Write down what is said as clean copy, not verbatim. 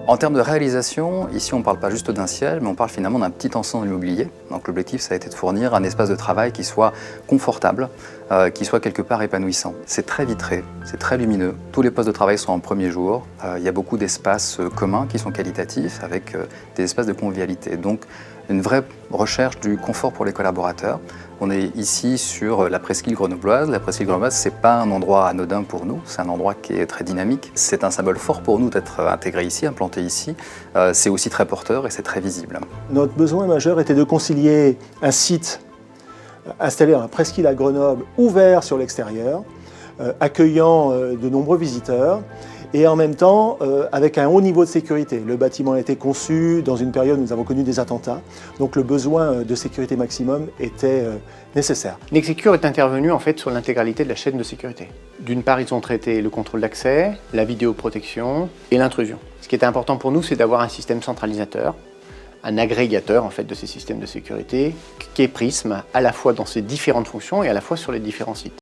En termes de réalisation, ici on ne parle pas juste d'un siège, mais on parle finalement d'un petit ensemble immobilier. Donc l'objectif, ça a été de fournir un espace de travail qui soit confortable, qui soit quelque part épanouissant. C'est très vitré, c'est très lumineux. Tous les postes de travail sont en premier jour. Il y a beaucoup d'espaces communs qui sont qualitatifs, avec des espaces de convivialité. Donc une vraie recherche du confort pour les collaborateurs. On est ici sur la presqu'île grenobloise. La presqu'île grenobloise, ce n'est pas un endroit anodin pour nous, c'est un endroit qui est très dynamique. C'est un symbole fort pour nous d'être intégré ici, implanté ici. C'est aussi très porteur et c'est très visible. Notre besoin majeur était de concilier un site installé dans la presqu'île à Grenoble, ouvert sur l'extérieur, accueillant de nombreux visiteurs, et en même temps avec un haut niveau de sécurité. Le bâtiment a été conçu dans une période où nous avons connu des attentats, donc le besoin de sécurité maximum était nécessaire. Nexecure est intervenu en fait sur l'intégralité de la chaîne de sécurité. D'une part, ils ont traité le contrôle d'accès, la vidéoprotection et l'intrusion. Ce qui était important pour nous, c'est d'avoir un système centralisateur, un agrégateur en fait de ces systèmes de sécurité, qui est Prism, à la fois dans ses différentes fonctions et à la fois sur les différents sites.